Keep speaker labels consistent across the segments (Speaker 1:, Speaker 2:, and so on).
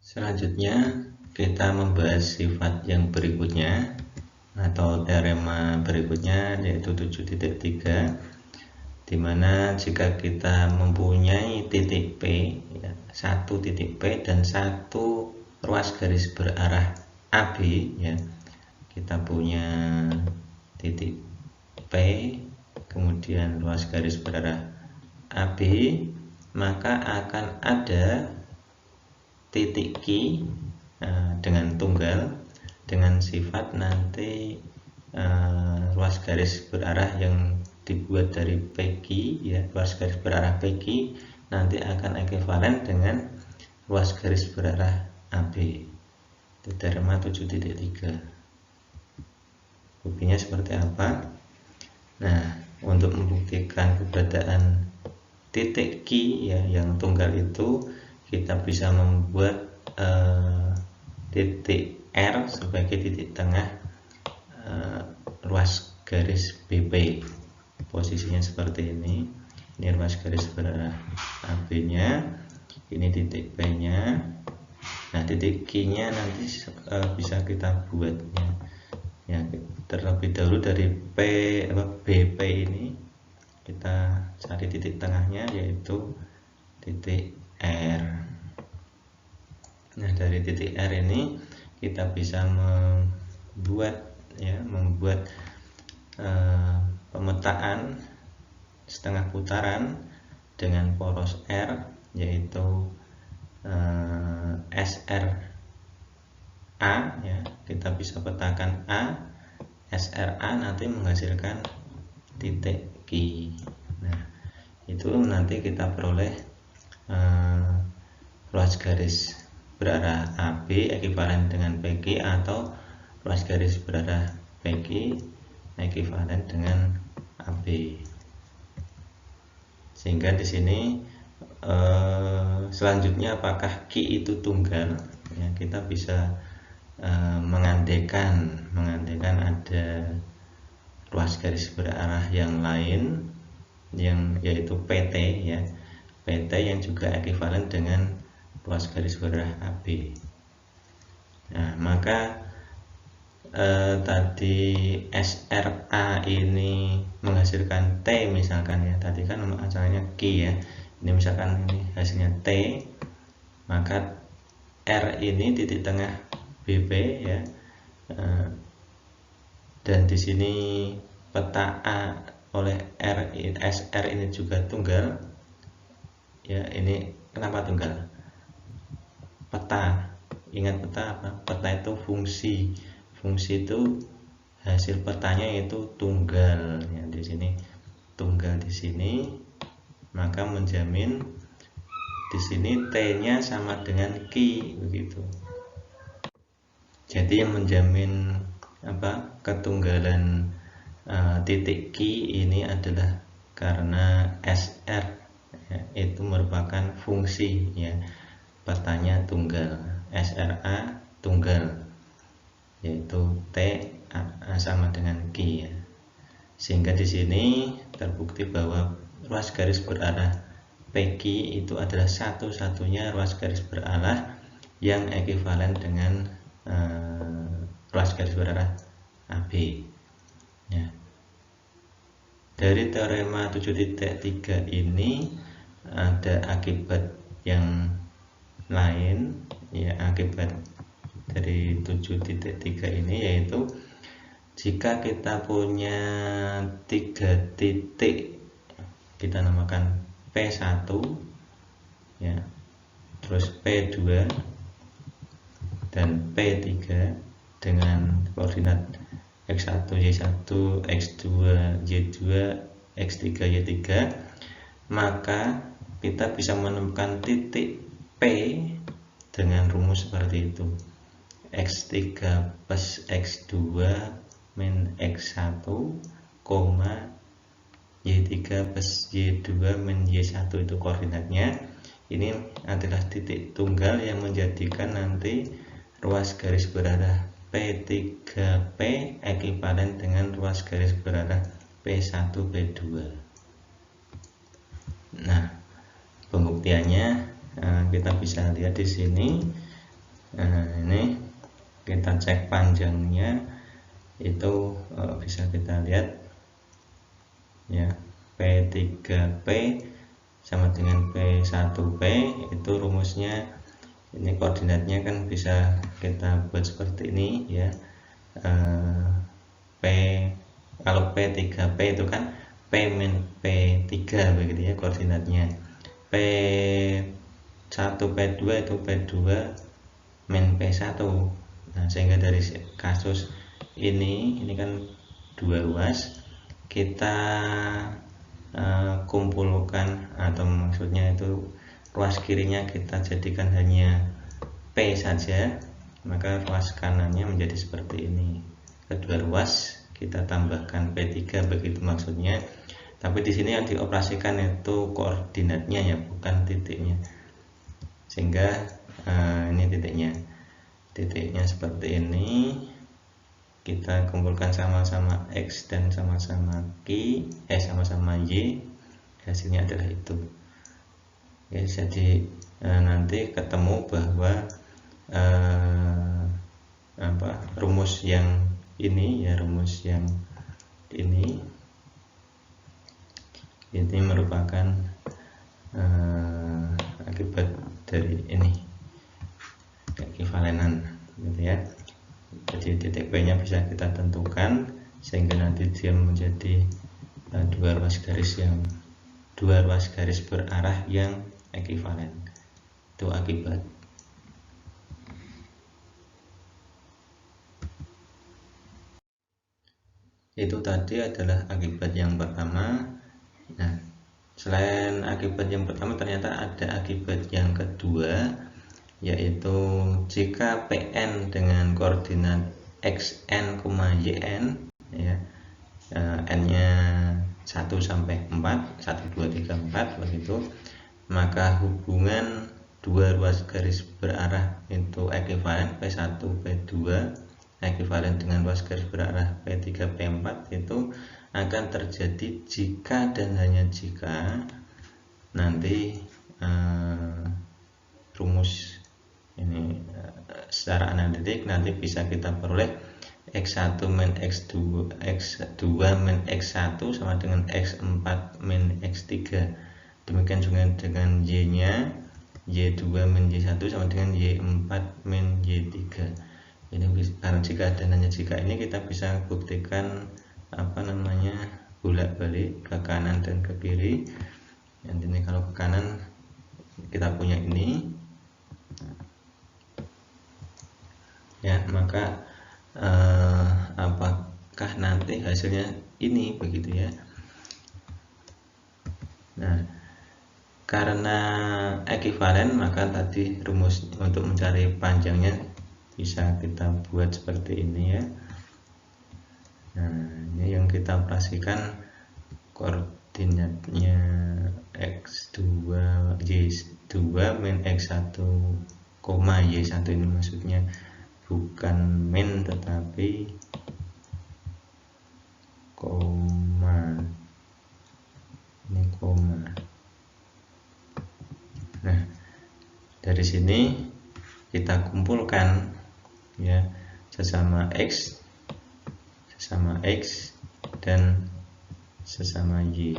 Speaker 1: Selanjutnya kita membahas sifat yang berikutnya atau teorema berikutnya, yaitu 7.3, dimana jika kita mempunyai titik P, satu titik P dan satu ruas garis berarah AB, kita punya titik P kemudian ruas garis berarah AB, maka akan ada titik Q dengan tunggal dengan sifat nanti ruas garis berarah yang dibuat dari PQ, ruas garis berarah PQ nanti akan ekuivalen dengan ruas garis berarah AB. Itu teorema 7.3. Buktinya seperti apa? Nah, untuk membuktikan keberadaan titik Q yang tunggal itu, kita bisa membuat titik R sebagai titik tengah ruas garis BP. Posisinya seperti ini. Ini ruas garis berarah AB nya, ini titik P nya. Nah, titik Q nya nanti bisa kita buat terlebih dahulu dari BP ini kita cari titik tengahnya, yaitu titik R. Nah, dari titik R ini kita bisa membuat pemetaan setengah putaran dengan poros R, yaitu SRA. Kita bisa petakan A, SRA nanti menghasilkan titik Q. Nah, itu nanti kita peroleh ruas garis berarah AB ekuivalen dengan PQ atau ruas garis berarah PQ ekuivalen dengan AB. Sehingga di sini selanjutnya apakah Q itu tunggal? Kita bisa mengandaikan ada ruas garis berarah yang lain yaitu PT, PT yang juga ekuivalen dengan ruas garis berarah AB. Nah, maka tadi SRA ini menghasilkan T misalkan, tadi kan asalnya Q, ini misalkan ini hasilnya T, maka R ini titik tengah BP, dan di sini peta A oleh SR ini juga tunggal. Ini kenapa tunggal? Peta, ingat peta apa? Peta itu fungsi itu hasil petanya itu tunggal. Di sini tunggal, di sini maka menjamin di sini T-nya sama dengan Q, begitu. Jadi yang menjamin ketunggalan titik Q ini adalah karena SR itu merupakan fungsi, petanya tunggal, SRA tunggal, yaitu T sama dengan Q, Sehingga di sini terbukti bahwa ruas garis berarah PQ itu adalah satu-satunya ruas garis berarah yang ekuivalen dengan ruas garis berarah AB. Dari teorema 7.3 ini ada akibat yang lain, akibat dari 7.3 ini, yaitu jika kita punya 3 titik, kita namakan P1, terus P2 dan P3 dengan koordinat X1, Y1, X2, Y2, X3, Y3, maka kita bisa menemukan titik P dengan rumus seperti itu: X3 plus X2 min X1, Y3 plus Y2 min Y1, itu koordinatnya. Ini adalah titik tunggal yang menjadikan nanti ruas garis berarah P3P ekuivalen dengan ruas garis berarah P1, P2. Nah, pembuktiannya kita bisa lihat di sini
Speaker 2: Nah, ini kita cek panjangnya itu bisa kita lihat ya, P3P sama dengan P1P itu rumusnya. Ini koordinatnya kan bisa kita buat seperti ini ya. P kalau P3P itu kan P min P3 begitu ya koordinatnya. P1 P2 itu P2 min P1. Nah, sehingga dari kasus ini kan dua ruas, kita kumpulkan, atau maksudnya itu ruas kirinya kita jadikan hanya P saja, maka ruas kanannya menjadi seperti ini. Kedua ruas kita tambahkan P3 begitu maksudnya. Tapi di sini yang dioperasikan itu koordinatnya ya, bukan titiknya. Sehingga ini titiknya seperti ini. Kita kumpulkan sama-sama X dan sama-sama Y, sama-sama Y, hasilnya adalah itu. Ya, jadi nanti ketemu bahwa rumus yang ini ya, rumus yang ini merupakan akibat dari ini ekivalenan gitu ya. Jadi titik P nya bisa kita tentukan sehingga nanti dia menjadi dua ruas garis berarah yang ekivalen. Itu akibat. Itu tadi adalah akibat yang pertama. Nah, selain akibat yang pertama ternyata ada akibat yang kedua, yaitu jika Pn dengan koordinat xn, yn ya, n nya 1 sampai 4, 1 2 3 4 begitu, maka hubungan dua ruas garis berarah itu ekivalen, P1 P2 ekivalen dengan ruas garis berarah P3 P4 itu akan terjadi jika dan hanya jika nanti rumus ini secara analitik nanti bisa kita peroleh X1 min X2 min X1 sama dengan X4 min X3. Demikian juga dengan Y nya, Y2 min Y1 sama dengan Y4 min Y3. Ini karena jika dan hanya jika ini kita bisa buktikan bolak-balik ke kanan dan ke kiri. Dan ini kalau ke kanan kita punya ini ya, maka apakah nanti hasilnya ini begitu ya. Nah, karena ekivalen maka tadi rumus untuk mencari panjangnya bisa kita buat seperti ini ya. Nah, ini yang kita operasikan koordinatnya X2 Y2 min X1, Y1 ini maksudnya bukan min tetapi koma, ini koma. Nah, dari sini kita kumpulkan ya, sesama X dan sesama Y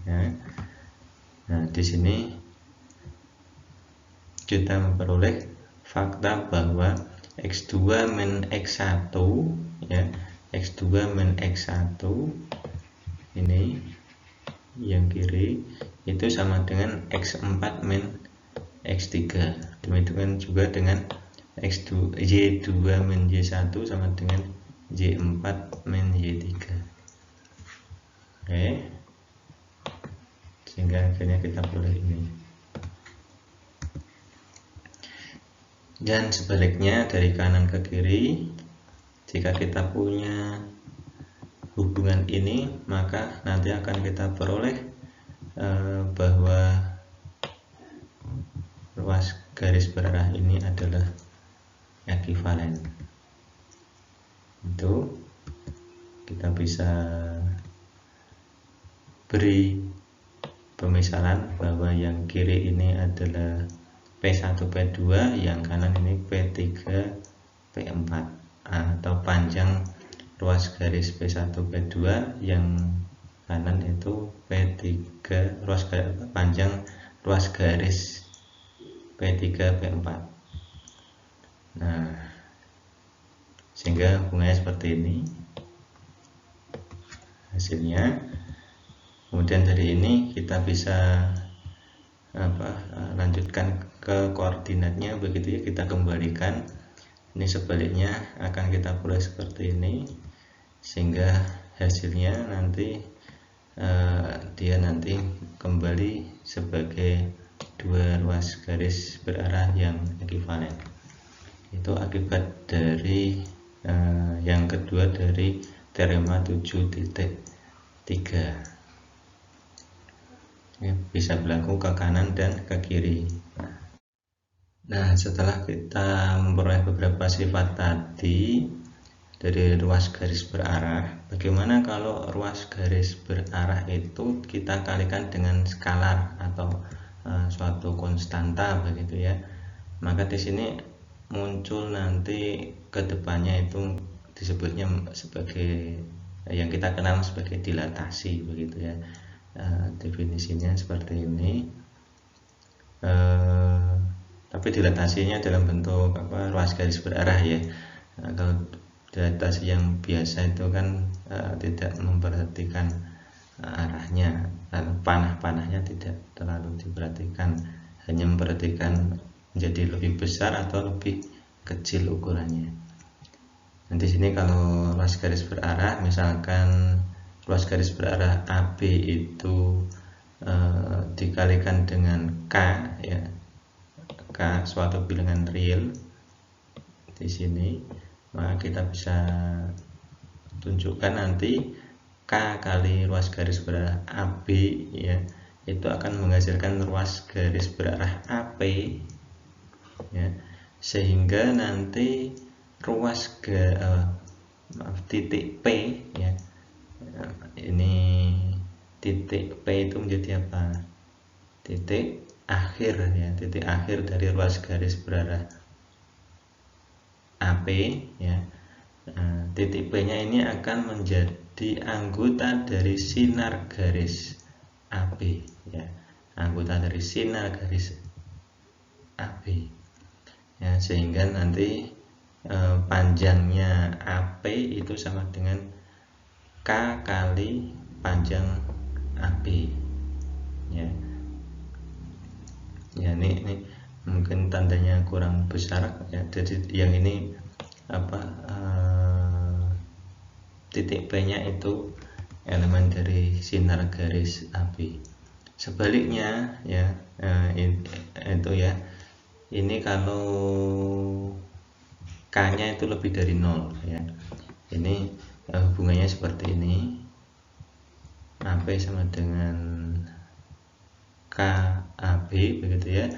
Speaker 2: ya. Nah, di sini kita memperoleh fakta bahwa X2 min X1 ya, X2 min X1 ini yang kiri itu sama dengan X4 min X3. Demikian juga dengan X2 Y2 min Y1 sama dengan Y4 min Y3. Oke. Sehingga akhirnya kita peroleh ini. Dan sebaliknya dari kanan ke kiri, jika kita punya hubungan ini, maka nanti akan kita peroleh bahwa ruas garis berarah ini adalah ekivalen. Itu kita bisa beri pemisalan bahwa yang kiri ini adalah
Speaker 1: P1 P2, yang kanan ini P3 P4, atau panjang ruas garis P1 P2, yang kanan itu P3 panjang ruas garis P3 P4. Nah, sehingga hubungannya seperti ini hasilnya. Kemudian dari ini kita bisa lanjutkan ke koordinatnya, begitu ya, kita kembalikan. Ini sebaliknya akan kita peroleh seperti ini, sehingga hasilnya nanti dia nanti kembali sebagai dua ruas garis berarah yang ekivalen. Itu akibat dari yang kedua dari teorema 7.3. Ya, bisa berlaku ke kanan dan ke kiri. Nah, setelah kita memperoleh beberapa sifat tadi dari ruas garis berarah, bagaimana kalau ruas garis berarah itu kita kalikan dengan skalar atau suatu konstanta, begitu ya? Maka di sini muncul nanti ke depannya itu disebutnya sebagai yang kita kenal sebagai dilatasi, begitu ya. Definisinya seperti ini, tapi dilatasinya dalam bentuk ruas garis berarah ya. Kalau dilatasi yang biasa itu kan tidak memperhatikan arahnya, panah-panahnya tidak terlalu diperhatikan, hanya memperhatikan menjadi lebih besar atau lebih kecil ukurannya. Nanti sini kalau ruas garis berarah, misalkan ruas garis berarah AB itu dikalikan dengan K ya, K suatu bilangan real di sini, maka kita bisa tunjukkan nanti K kali ruas garis berarah AB ya, itu akan menghasilkan ruas garis berarah AP ya, sehingga nanti ruas titik P ya, ini titik P itu menjadi apa? Titik akhir ya, titik akhir dari ruas garis berarah AP ya. Titik P nya ini akan menjadi anggota dari sinar garis AP ya, anggota dari sinar garis AP ya, sehingga nanti panjangnya AP itu sama dengan K kali panjang AP ya. Ya, ini mungkin tandanya kurang besar ya, jadi yang ini titik P nya itu elemen dari sinar garis AP. Sebaliknya ya, itu ya, ini kalau K nya itu lebih dari 0 ya, ini hubungannya seperti ini, AP sama dengan KAB, begitu ya.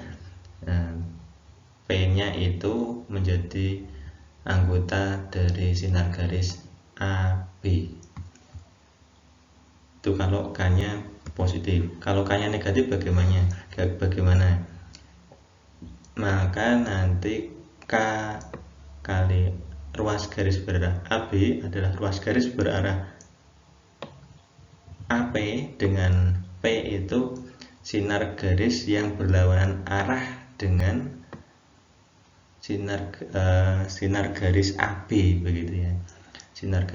Speaker 1: P nya itu menjadi anggota dari sinar garis AB. Itu kalau K nya positif. Kalau K nya negatif bagaimana? Maka nanti K kali ruas garis berarah AB adalah ruas garis berarah AP dengan P itu sinar garis yang berlawanan arah dengan sinar garis AB, begitu ya. Sinar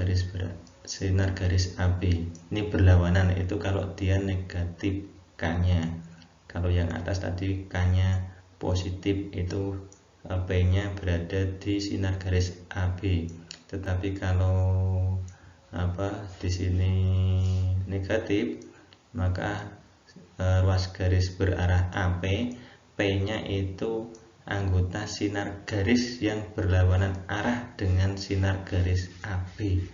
Speaker 1: garis AB ini berlawanan, itu kalau dia negatif K-nya. Kalau yang atas tadi K-nya positif, itu P-nya berada di sinar garis AB. Tetapi kalau di sini negatif, maka ruas garis berarah AP, P-nya itu anggota sinar garis yang berlawanan arah dengan sinar garis AB,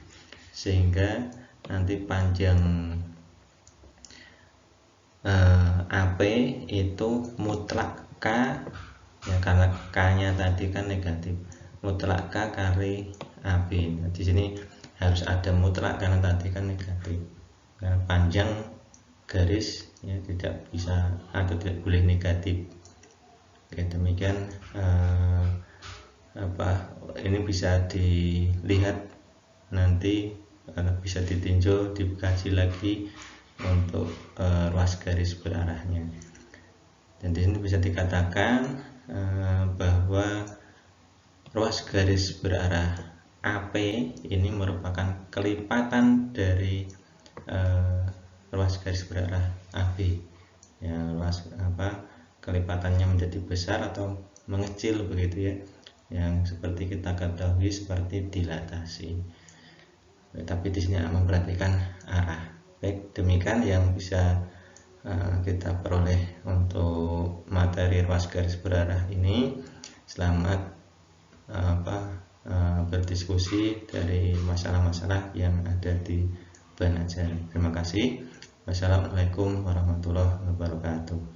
Speaker 1: sehingga nanti panjang AP itu mutlak K ya, karena K-nya tadi kan negatif, mutlak K kali AB. Nah, di sini harus ada mutlak karena tadi kan negatif, karena panjang garis ya tidak bisa atau tidak boleh negatif. Oke, demikian ini bisa dilihat nanti, bisa ditinjau, dikaji lagi untuk ruas garis berarahnya. Dan di sini bisa dikatakan bahwa ruas garis berarah AP ini merupakan kelipatan dari ruas garis berarah AB. Ya, kelipatannya menjadi besar atau mengecil begitu ya, yang seperti kita ketahui seperti dilatasi. Tapi di sini memperhatikan arah. Baik, demikian yang bisa kita peroleh untuk materi ruas garis berarah ini. Selamat berdiskusi dari masalah-masalah yang ada di bahan ajar. Terima kasih. Wassalamualaikum warahmatullahi wabarakatuh.